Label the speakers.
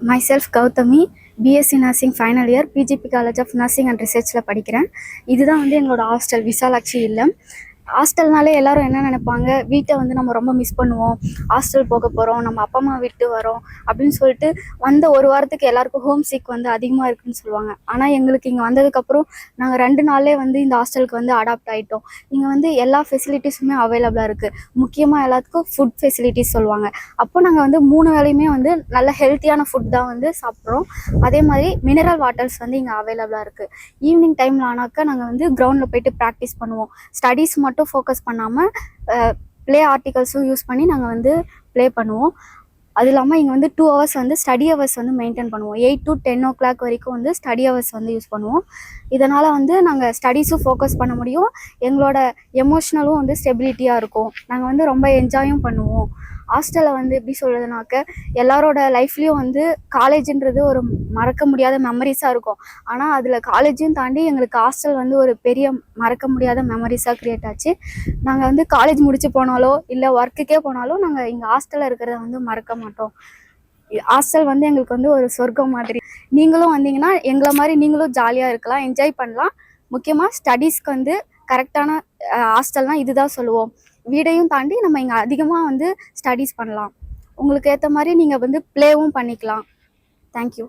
Speaker 1: myself Gautami, BSc Nursing final year, PGP College of Nursing and Researchல படிக்கிறேன். இதுதான் வந்து எங்களோட ஹாஸ்டல், விசாலாட்சி இல்லம். ஹாஸ்டல்னாலே எல்லாரும் என்ன நினைப்பாங்க, வீட்டை வந்து நம்ம ரொம்ப மிஸ் பண்ணுவோம், ஹாஸ்டல் போக போகிறோம், நம்ம அப்பா அம்மா விட்டு வரோம் அப்படின்னு சொல்லிட்டு வந்த ஒரு வாரத்துக்கு எல்லாருக்கும் ஹோம் சிக் வந்து அதிகமாக இருக்குன்னு சொல்லுவாங்க. ஆனால் எங்களுக்கு இங்கே வந்ததுக்கப்புறம் நாங்கள் 2 நாள்லேயே வந்து இந்த ஹாஸ்டலுக்கு வந்து அடாப்ட் ஆகிட்டோம். இங்கே வந்து எல்லா ஃபெசிலிட்டிஸுமே அவைலபிளாக இருக்குது. முக்கியமாக எல்லாத்துக்கும் ஃபுட் ஃபெசிலிட்டிஸ் சொல்லுவாங்க. அப்போ நாங்கள் வந்து 3 வேளையுமே வந்து நல்ல ஹெல்த்தியான ஃபுட் தான் வந்து சாப்பிட்றோம். அதே மாதிரி மினரல் வாட்டர்ஸ் வந்து இங்கே அவைலபிளாக இருக்குது. ஈவினிங் டைமில் ஆனாக்கா நாங்கள் வந்து கிரவுண்டில் போய்ட்டு ப்ராக்டிஸ் பண்ணுவோம். ஸ்டடீஸ் மட்டும் ஃபோக்கஸ் பண்ணாமல் ப்ளே ஆர்டிகல்ஸும் யூஸ் பண்ணி நாங்கள் வந்து ப்ளே பண்ணுவோம். அது இல்லாமல் இங்கே வந்து 2 ஹவர்ஸ் வந்து ஸ்டடி ஹவர்ஸ் வந்து மெயின்டைன் பண்ணுவோம். 8 to 10 o'clock வரைக்கும் வந்து ஸ்டடி ஹவர்ஸ் வந்து யூஸ் பண்ணுவோம். இதனால் வந்து நாங்கள் ஸ்டடீஸும் ஃபோக்கஸ் பண்ண முடியும், எங்களோட எமோஷ்னலும் வந்து ஸ்டெபிலிட்டியாக இருக்கும். நாங்கள் வந்து ரொம்ப என்ஜாயும் பண்ணுவோம். ஹாஸ்டலில் வந்து எப்படி சொல்கிறதுனாக்க, எல்லாரோட லைஃப்லேயும் வந்து காலேஜுன்றது ஒரு மறக்க முடியாத மெமரிஸாக இருக்கும். ஆனால் அதில் காலேஜையும் தாண்டி எங்களுக்கு ஹாஸ்டல் வந்து ஒரு பெரிய மறக்க முடியாத மெமரிஸாக க்ரியேட் ஆச்சு. நாங்கள் வந்து காலேஜ் முடிச்சு போனாலோ இல்லை ஒர்க்குக்கே போனாலும் நாங்கள் இங்கே ஹாஸ்டலில் இருக்கிறத வந்து மறக்க மாட்டோம். ஹாஸ்டல் வந்து எங்களுக்கு வந்து ஒரு சொர்க்கம் மாதிரி. நீங்களும் வந்தீங்கன்னா எங்களை மாதிரி நீங்களும் ஜாலியாக இருக்கலாம், என்ஜாய் பண்ணலாம். முக்கியமாக ஸ்டடீஸ்க்கு வந்து கரெக்டான ஹாஸ்டல்னால் இதுதான் சொல்லுவோம். வீடையும் தாண்டி நம்ம இங்கே அதிகமாக வந்து ஸ்டடீஸ் பண்ணலாம். உங்களுக்கு ஏற்ற மாதிரி நீங்கள் வந்து ப்ளேவும் பண்ணிக்கலாம். தேங்க்யூ.